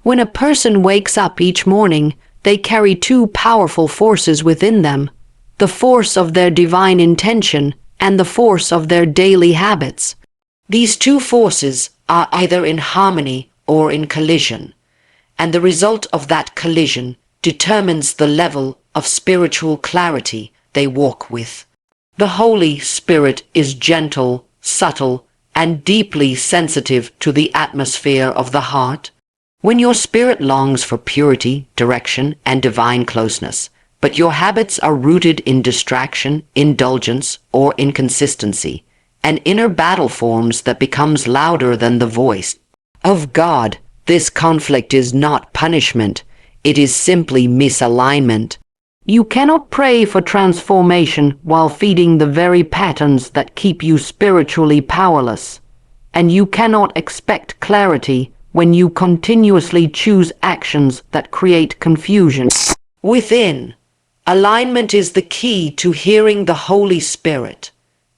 When a person wakes up each morning, they carry two powerful forces within them: the force of their divine intention and the force of their daily habits. These two forces are either in harmony or in collision, and the result of that collision determines the level of spiritual clarity they walk with. The Holy Spirit is gentle, subtle, and deeply sensitive to the atmosphere of the heart. When your spirit longs for purity, direction, and divine closeness, but your habits are rooted in distraction, indulgence, or inconsistency, an inner battle forms that becomes louder than the voice of God. This conflict is not punishment, it is simply misalignment. You cannot pray for transformation while feeding the very patterns that keep you spiritually powerless. And you cannot expect clarity when you continuously choose actions that create confusion within. Alignment is the key to hearing the Holy Spirit,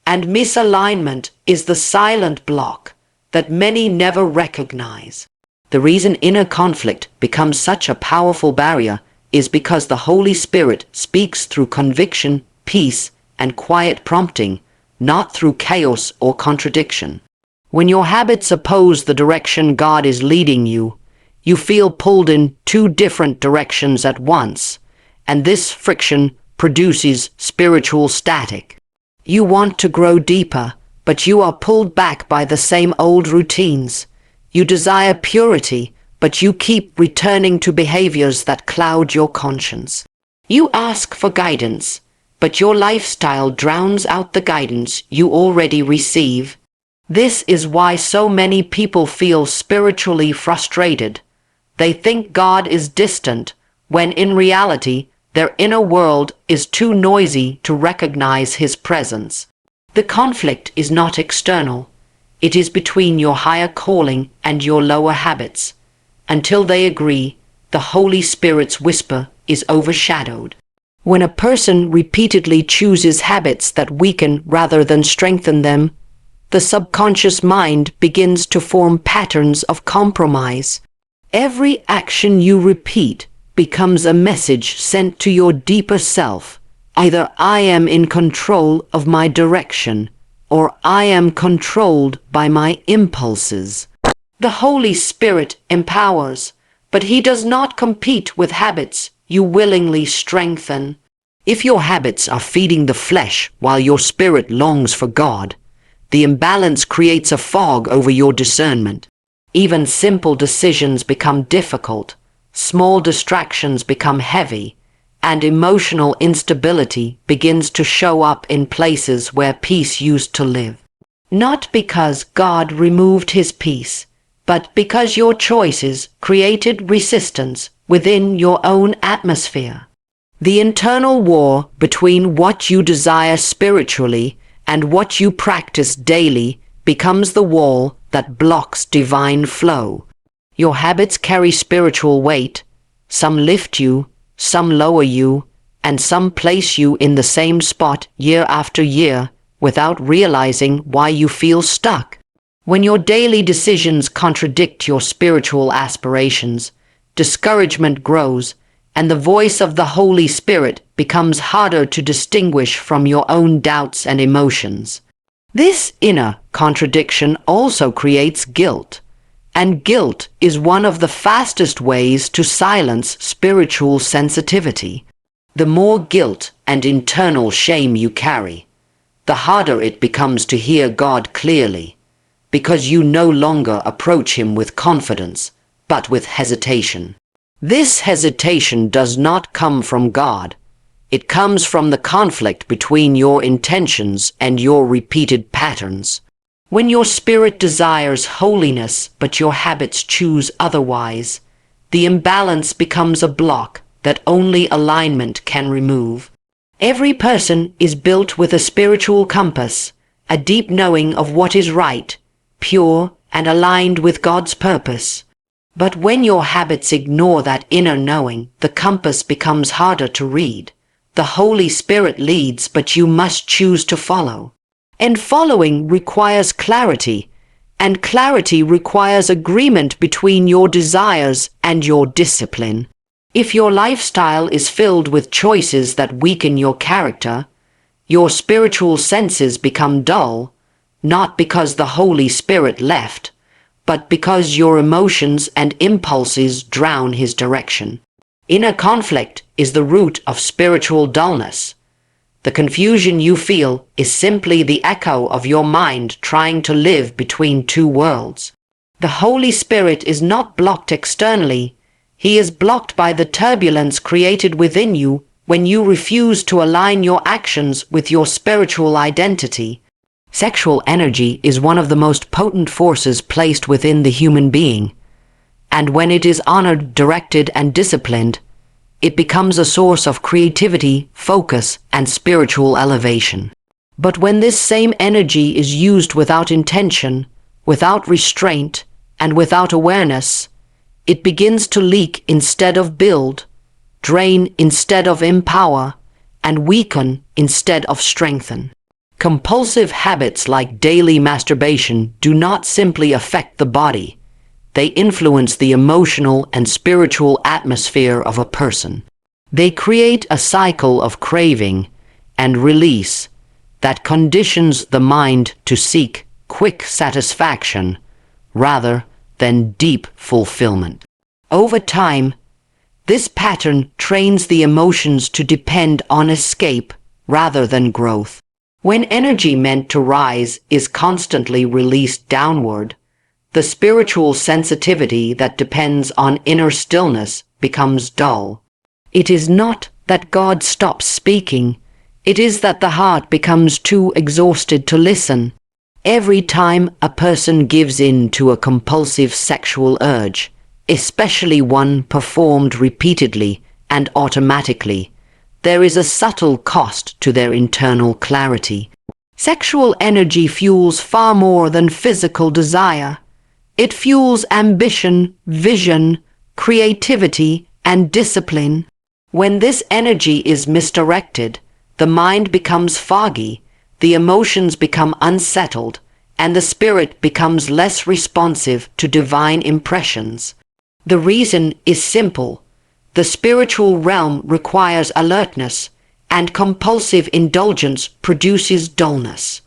and misalignment is the silent block that many never recognize. The reason inner conflict becomes such a powerful barrier is because the Holy Spirit speaks through conviction, peace, and quiet prompting, not through chaos or contradiction. When your habits oppose the direction God is leading you, you feel pulled in two different directions at once, and this friction produces spiritual static. You want to grow deeper, but you are pulled back by the same old routines. You desire purity, but you keep returning to behaviors that cloud your conscience. You ask for guidance, but your lifestyle drowns out the guidance you already receive. This is why so many people feel spiritually frustrated. They think God is distant, when in reality, their inner world is too noisy to recognize His presence. The conflict is not external. It is between your higher calling and your lower habits. Until they agree, the Holy Spirit's whisper is overshadowed. When a person repeatedly chooses habits that weaken rather than strengthen them, the subconscious mind begins to form patterns of compromise. Every action you repeat becomes a message sent to your deeper self. Either I am in control of my direction, or I am controlled by my impulses. The Holy Spirit empowers, but He does not compete with habits you willingly strengthen. If your habits are feeding the flesh while your spirit longs for God, the imbalance creates a fog over your discernment. Even simple decisions become difficult, small distractions become heavy, and emotional instability begins to show up in places where peace used to live. Not because God removed His peace, but because your choices created resistance within your own atmosphere. The internal war between what you desire spiritually and what you practice daily becomes the wall that blocks divine flow. Your habits carry spiritual weight. Some lift you, some lower you, and some place you in the same spot year after year without realizing why you feel stuck. When your daily decisions contradict your spiritual aspirations, discouragement grows, and the voice of the Holy Spirit becomes harder to distinguish from your own doubts and emotions. This inner contradiction also creates guilt, and guilt is one of the fastest ways to silence spiritual sensitivity. The more guilt and internal shame you carry, the harder it becomes to hear God clearly, because you no longer approach Him with confidence, but with hesitation. This hesitation does not come from God. It comes from the conflict between your intentions and your repeated patterns. When your spirit desires holiness, but your habits choose otherwise, the imbalance becomes a block that only alignment can remove. Every person is built with a spiritual compass, a deep knowing of what is right, pure, and aligned with God's purpose. But when your habits ignore that inner knowing, the compass becomes harder to read. The Holy Spirit leads, but you must choose to follow. And following requires clarity, And clarity requires agreement between your desires and your discipline. If your lifestyle is filled with choices that weaken your character, your spiritual senses become dull, not because the Holy Spirit left, but because your emotions and impulses drown his direction. Inner conflict is the root of spiritual dullness. The confusion you feel is simply the echo of your mind trying to live between two worlds. The Holy Spirit is not blocked externally. He is blocked by the turbulence created within you when you refuse to align your actions with your spiritual identity. Sexual energy is one of the most potent forces placed within the human being, and when it is honored, directed, and disciplined, it becomes a source of creativity, focus, and spiritual elevation. But when this same energy is used without intention, without restraint, and without awareness, it begins to leak instead of build, drain instead of empower, and weaken instead of strengthen. Compulsive habits like daily masturbation do not simply affect the body. They influence the emotional and spiritual atmosphere of a person. They create a cycle of craving and release that conditions the mind to seek quick satisfaction rather than deep fulfillment. Over time, this pattern trains the emotions to depend on escape rather than growth. When energy meant to rise is constantly released downward, the spiritual sensitivity that depends on inner stillness becomes dull. It is not that God stops speaking, it is that the heart becomes too exhausted to listen. Every time a person gives in to a compulsive sexual urge, especially one performed repeatedly and automatically, there is a subtle cost to their internal clarity. Sexual energy fuels far more than physical desire. It fuels ambition, vision, creativity, and discipline. When this energy is misdirected, the mind becomes foggy, the emotions become unsettled, and the spirit becomes less responsive to divine impressions. The reason is simple. The spiritual realm requires alertness, and compulsive indulgence produces dullness.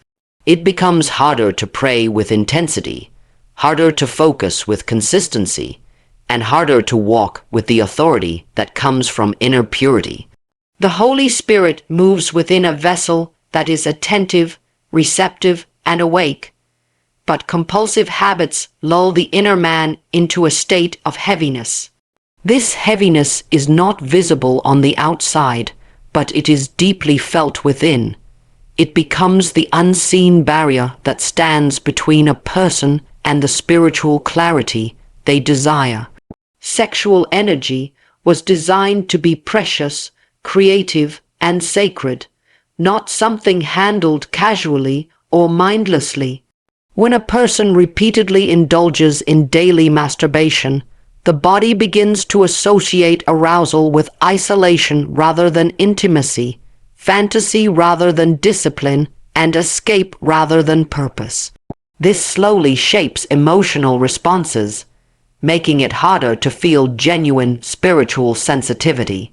It becomes harder to pray with intensity, harder to focus with consistency, and harder to walk with the authority that comes from inner purity. The Holy Spirit moves within a vessel that is attentive, receptive, and awake, but compulsive habits lull the inner man into a state of heaviness. This heaviness is not visible on the outside, but it is deeply felt within. It becomes the unseen barrier that stands between a person and the spiritual clarity they desire. Sexual energy was designed to be precious, creative, and sacred, not something handled casually or mindlessly. When a person repeatedly indulges in daily masturbation, the body begins to associate arousal with isolation rather than intimacy, fantasy rather than discipline, and escape rather than purpose. This slowly shapes emotional responses, making it harder to feel genuine spiritual sensitivity.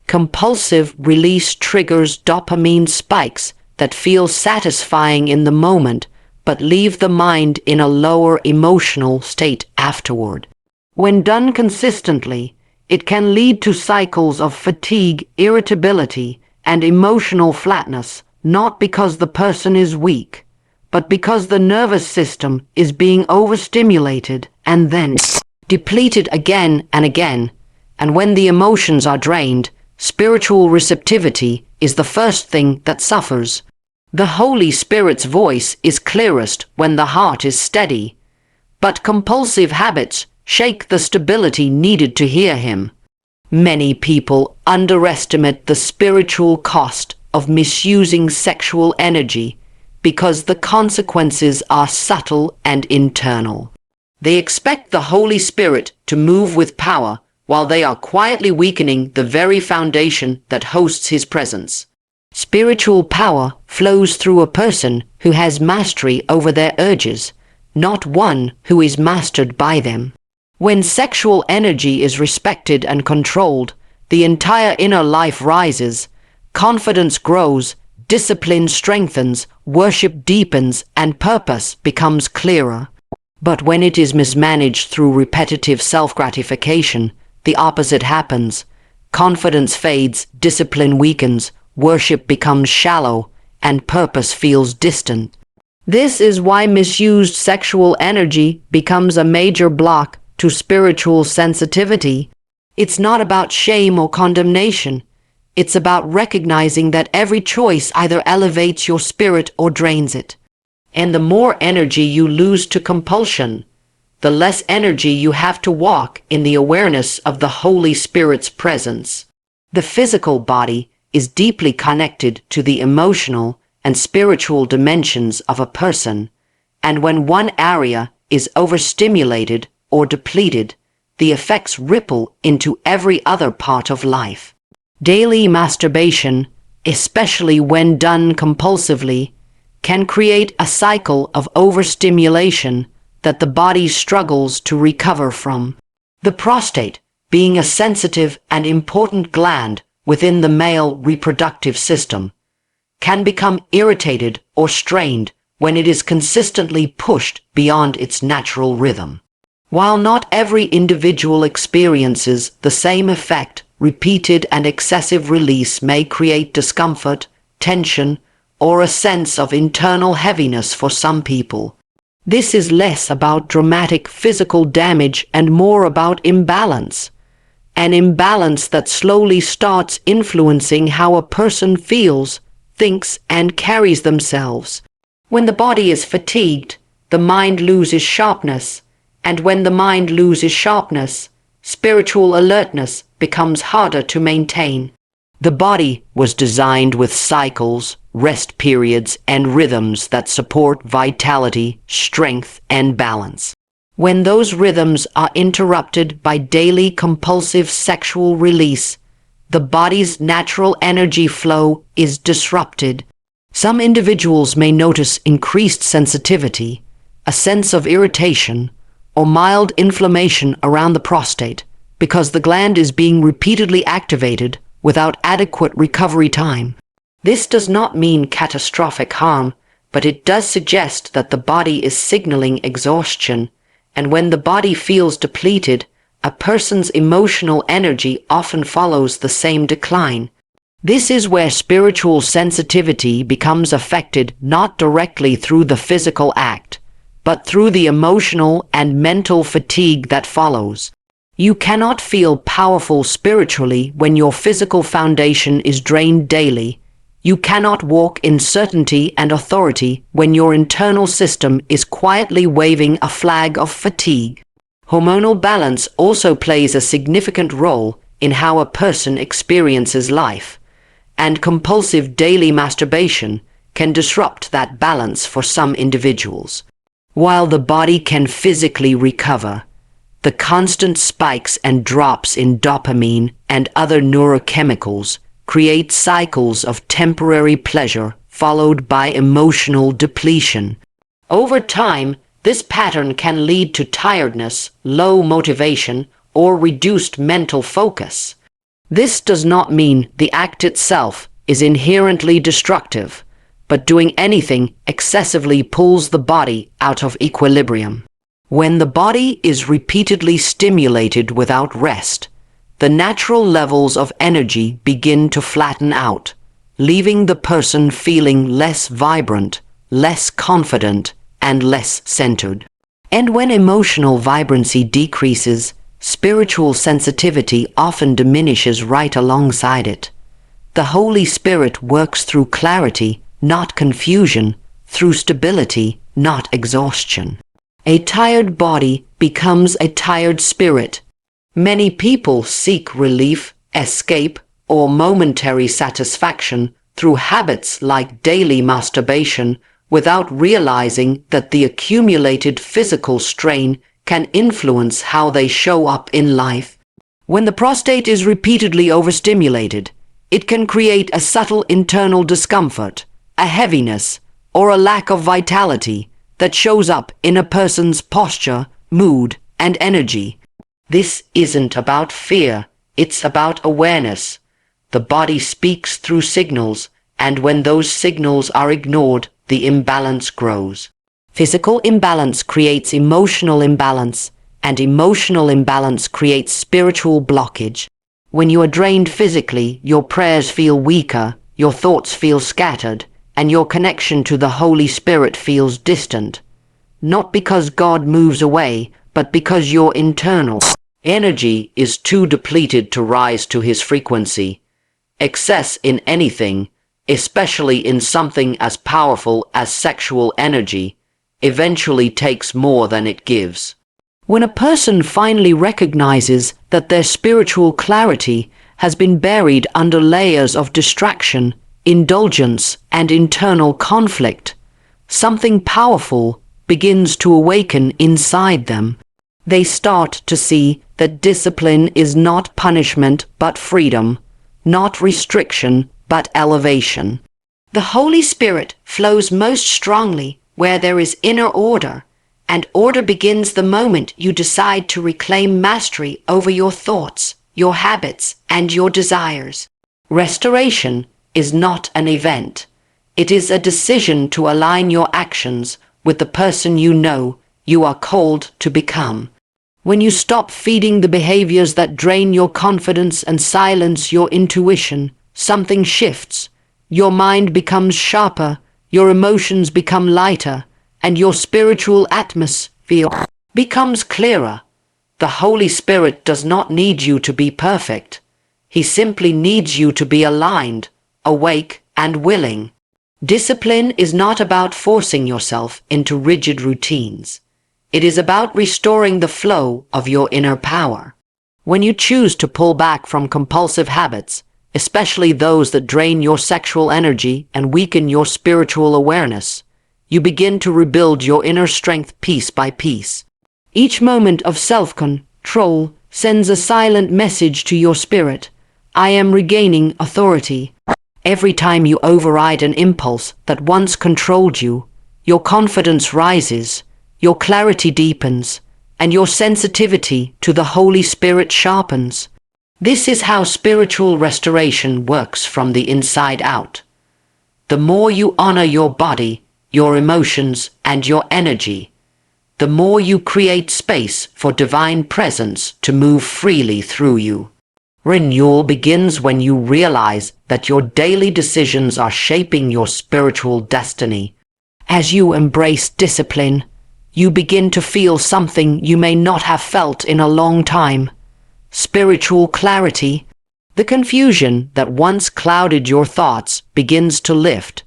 Compulsive release triggers dopamine spikes that feel satisfying in the moment but leave the mind in a lower emotional state afterward. When done consistently, it can lead to cycles of fatigue, irritability, and emotional flatness, not because the person is weak, but because the nervous system is being overstimulated and then depleted again and again. And when the emotions are drained, spiritual receptivity is the first thing that suffers. The Holy Spirit's voice is clearest when the heart is steady, but compulsive habits shake the stability needed to hear him. Many people underestimate the spiritual cost of misusing sexual energy because the consequences are subtle and internal. They expect the Holy Spirit to move with power while they are quietly weakening the very foundation that hosts his presence. Spiritual power flows through a person who has mastery over their urges, not one who is mastered by them. When sexual energy is respected and controlled, the entire inner life rises, confidence grows, discipline strengthens, worship deepens, and purpose becomes clearer. But when it is mismanaged through repetitive self-gratification, the opposite happens. Confidence fades, discipline weakens, worship becomes shallow, and purpose feels distant. This is why misused sexual energy becomes a major block to spiritual sensitivity. It's not about shame or condemnation. It's about recognizing that every choice either elevates your spirit or drains it. And the more energy you lose to compulsion, the less energy you have to walk in the awareness of the Holy Spirit's presence. The physical body is deeply connected to the emotional and spiritual dimensions of a person, and when one area is overstimulated or depleted, the effects ripple into every other part of life. Daily masturbation, especially when done compulsively, can create a cycle of overstimulation that the body struggles to recover from. The prostate, being a sensitive and important gland within the male reproductive system, can become irritated or strained when it is consistently pushed beyond its natural rhythm. While not every individual experiences the same effect, repeated and excessive release may create discomfort, tension, or a sense of internal heaviness for some people. This is less about dramatic physical damage and more about imbalance. An imbalance that slowly starts influencing how a person feels, thinks, and carries themselves. When the body is fatigued, the mind loses sharpness, and when the mind loses sharpness, spiritual alertness becomes harder to maintain. The body was designed with cycles, rest periods, and rhythms that support vitality, strength, and balance. When those rhythms are interrupted by daily compulsive sexual release, the body's natural energy flow is disrupted. Some individuals may notice increased sensitivity, a sense of irritation, or mild inflammation around the prostate because the gland is being repeatedly activated without adequate recovery time. This does not mean catastrophic harm, but it does suggest that the body is signaling exhaustion, and when the body feels depleted, a person's emotional energy often follows the same decline. This is where spiritual sensitivity becomes affected not directly through the physical act, but through the emotional and mental fatigue that follows. You cannot feel powerful spiritually when your physical foundation is drained daily. You cannot walk in certainty and authority when your internal system is quietly waving a flag of fatigue. Hormonal balance also plays a significant role in how a person experiences life, and compulsive daily masturbation can disrupt that balance for some individuals. While the body can physically recover, the constant spikes and drops in dopamine and other neurochemicals create cycles of temporary pleasure followed by emotional depletion. Over time, this pattern can lead to tiredness, low motivation, or reduced mental focus. This does not mean the act itself is inherently destructive, but doing anything excessively pulls the body out of equilibrium. When the body is repeatedly stimulated without rest, the natural levels of energy begin to flatten out, leaving the person feeling less vibrant, less confident, and less centered. And when emotional vibrancy decreases, spiritual sensitivity often diminishes right alongside it. The Holy Spirit works through clarity, not confusion, through stability, not exhaustion. A tired body becomes a tired spirit. Many people seek relief, escape, or momentary satisfaction through habits like daily masturbation without realizing that the accumulated physical strain can influence how they show up in life. When the prostate is repeatedly overstimulated, it can create a subtle internal discomfort, a heaviness, or a lack of vitality that shows up in a person's posture, mood, and energy. This isn't about fear, it's about awareness. The body speaks through signals, and when those signals are ignored, the imbalance grows. Physical imbalance creates emotional imbalance, and emotional imbalance creates spiritual blockage. When you are drained physically, your prayers feel weaker, your thoughts feel scattered, and your connection to the Holy Spirit feels distant. Not because God moves away, but because your internal energy is too depleted to rise to His frequency. Excess in anything, especially in something as powerful as sexual energy, eventually takes more than it gives. When a person finally recognizes that their spiritual clarity has been buried under layers of distraction, indulgence, and internal conflict, something powerful begins to awaken inside them. They start to see that discipline is not punishment but freedom, not restriction but elevation. The Holy Spirit flows most strongly where there is inner order, and order begins the moment you decide to reclaim mastery over your thoughts, your habits, and your desires. Restoration is not an event. It is a decision to align your actions with the person you know you are called to become. When you stop feeding the behaviors that drain your confidence and silence your intuition, something shifts. Your mind becomes sharper, your emotions become lighter, and your spiritual atmosphere becomes clearer. The Holy Spirit does not need you to be perfect. He simply needs you to be aligned, awake, and willing. Discipline is not about forcing yourself into rigid routines. It is about restoring the flow of your inner power. When you choose to pull back from compulsive habits, especially those that drain your sexual energy and weaken your spiritual awareness, you begin to rebuild your inner strength piece by piece. Each moment of self-control sends a silent message to your spirit. I am regaining authority. Every time you override an impulse that once controlled you, your confidence rises, your clarity deepens, and your sensitivity to the Holy Spirit sharpens. This is how spiritual restoration works from the inside out. The more you honor your body, your emotions, and your energy, the more you create space for divine presence to move freely through you. Renewal begins when you realize that your daily decisions are shaping your spiritual destiny. As you embrace discipline, you begin to feel something you may not have felt in a long time. Spiritual clarity. The confusion that once clouded your thoughts begins to lift,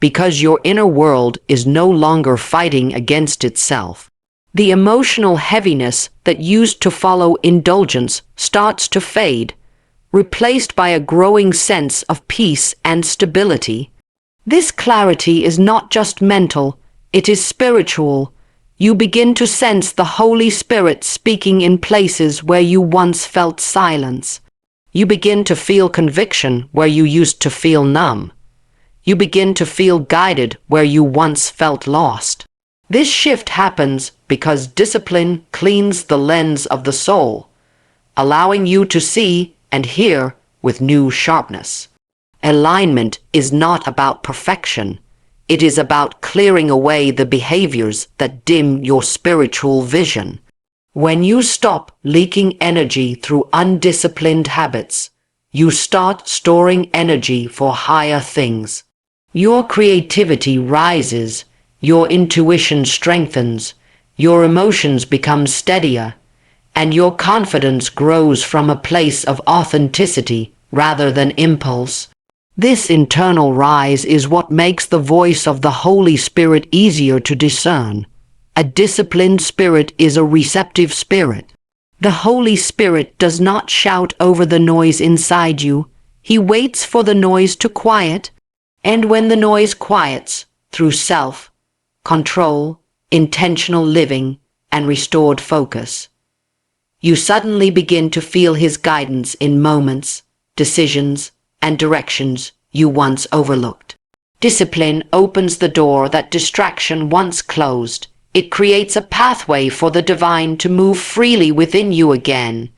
because your inner world is no longer fighting against itself. The emotional heaviness that used to follow indulgence starts to fade, replaced by a growing sense of peace and stability. This clarity is not just mental, it is spiritual. You begin to sense the Holy Spirit speaking in places where you once felt silence. You begin to feel conviction where you used to feel numb. You begin to feel guided where you once felt lost. This shift happens because discipline cleans the lens of the soul, allowing you to see and hear with new sharpness. Alignment is not about perfection. It is about clearing away the behaviors that dim your spiritual vision. When you stop leaking energy through undisciplined habits, you start storing energy for higher things. Your creativity rises, your intuition strengthens, your emotions become steadier, and your confidence grows from a place of authenticity rather than impulse. This internal rise is what makes the voice of the Holy Spirit easier to discern. A disciplined spirit is a receptive spirit. The Holy Spirit does not shout over the noise inside you. He waits for the noise to quiet, and when the noise quiets, through self-control, intentional living, and restored focus, you suddenly begin to feel His guidance in moments, decisions, and directions you once overlooked. Discipline opens the door that distraction once closed. It creates a pathway for the divine to move freely within you again.